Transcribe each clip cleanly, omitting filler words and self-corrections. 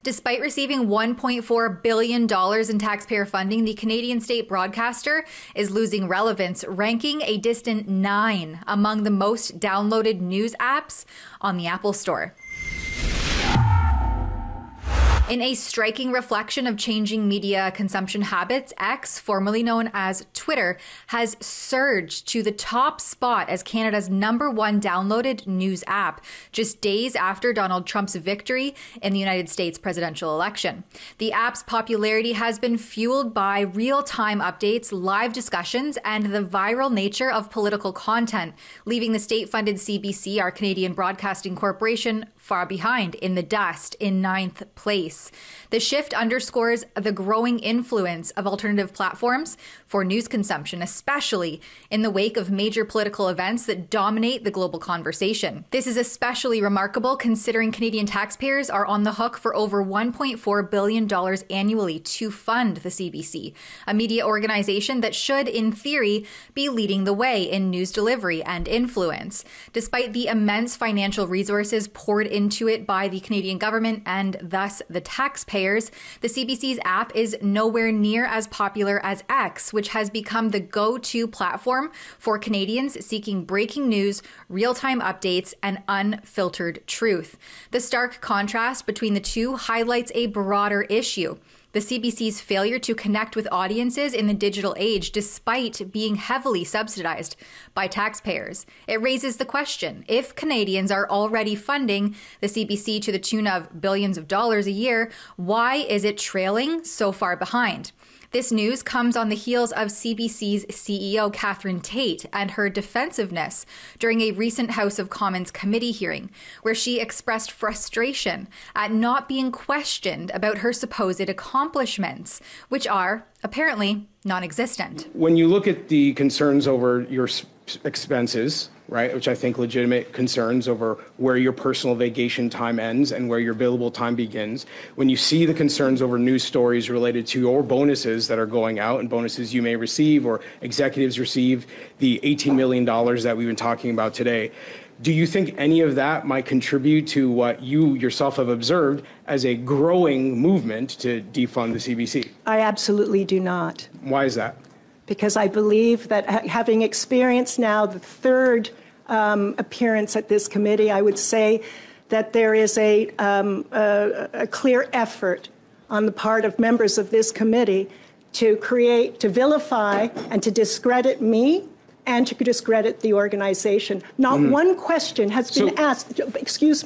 Despite receiving $1.4 billion in taxpayer funding, the Canadian state broadcaster is losing relevance, ranking a distant 9 among the most downloaded news apps on the Apple Store. In a striking reflection of changing media consumption habits, X, formerly known as Twitter, has surged to the top spot as Canada's #1 downloaded news app, just days after Donald Trump's victory in the United States presidential election. The app's popularity has been fueled by real-time updates, live discussions, and the viral nature of political content, leaving the state-funded CBC, our Canadian Broadcasting Corporation, far behind in the dust in 9th place. The shift underscores the growing influence of alternative platforms for news consumption, especially in the wake of major political events that dominate the global conversation. This is especially remarkable considering Canadian taxpayers are on the hook for over $1.4 billion annually to fund the CBC, a media organization that should, in theory, be leading the way in news delivery and influence. Despite the immense financial resources poured into it by the Canadian government and thus the taxpayers, the CBC's app is nowhere near as popular as X, which has become the go-to platform for Canadians seeking breaking news, real-time updates, and unfiltered truth. The stark contrast between the two highlights a broader issue: the CBC's failure to connect with audiences in the digital age despite being heavily subsidized by taxpayers. It raises the question, if Canadians are already funding the CBC to the tune of billions of dollars a year, why is it trailing so far behind? This news comes on the heels of CBC's CEO Catherine Tate and her defensiveness during a recent House of Commons committee hearing, where she expressed frustration at not being questioned about her supposed accomplishments, which are apparently non-existent. When you look at the concerns over your expenses, right, which I think legitimate concerns over where your personal vacation time ends and where your billable time begins, when you see the concerns over news stories related to your bonuses that are going out and bonuses you may receive or executives receive, the $18 million that we've been talking about today, do you think any of that might contribute to what you yourself have observed as a growing movement to defund the CBC? I absolutely do not. Why is that? Because I believe that having experienced now the third appearance at this committee, I would say that there is a clear effort on the part of members of this committee to vilify and to discredit me and to discredit the organization. Not one question has been asked,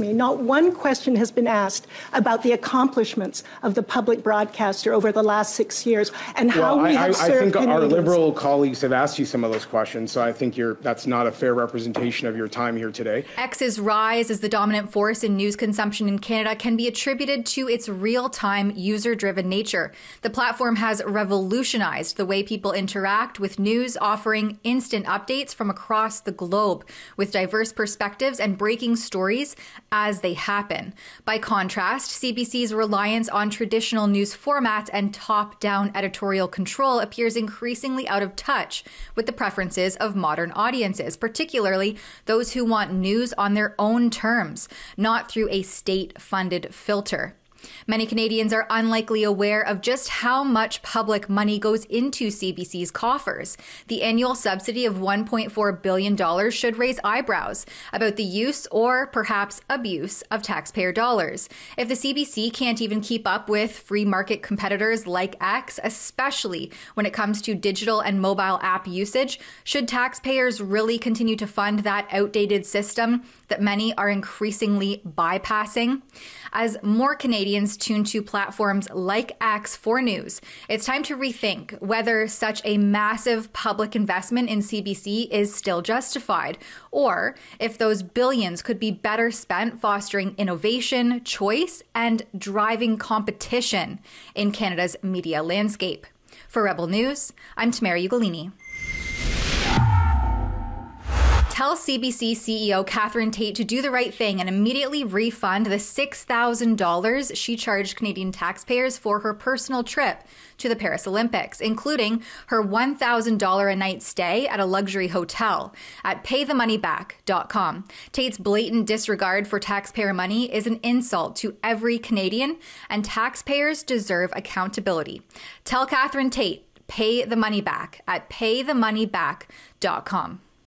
not one question has been asked about the accomplishments of the public broadcaster over the last 6 years and how we have served I think our Canadians. Liberal colleagues have asked you some of those questions, so I think that's not a fair representation of your time here today. X's rise as the dominant force in news consumption in Canada can be attributed to its real-time, user-driven nature. The platform has revolutionized the way people interact with news, offering instant updates from across the globe with diverse perspectives and breaking stories as they happen. By contrast, CBC's reliance on traditional news formats and top-down editorial control appears increasingly out of touch with the preferences of modern audiences, particularly those who want news on their own terms, not through a state-funded filter. Many Canadians are unlikely aware of just how much public money goes into CBC's coffers. The annual subsidy of $1.4 billion should raise eyebrows about the use or perhaps abuse of taxpayer dollars. If the CBC can't even keep up with free market competitors like X, especially when it comes to digital and mobile app usage, should taxpayers really continue to fund that outdated system that many are increasingly bypassing? As more Canadians tune to platforms like X for news, it's time to rethink whether such a massive public investment in CBC is still justified, or if those billions could be better spent fostering innovation, choice, and driving competition in Canada's media landscape. For Rebel News, I'm Tamara Ugolini. tell CBC CEO Catherine Tate to do the right thing and immediately refund the $6,000 she charged Canadian taxpayers for her personal trip to the Paris Olympics, including her $1,000 a night stay at a luxury hotel at paythemoneyback.com. Tate's blatant disregard for taxpayer money is an insult to every Canadian, and taxpayers deserve accountability. Tell Catherine Tate, pay the money back at paythemoneyback.com.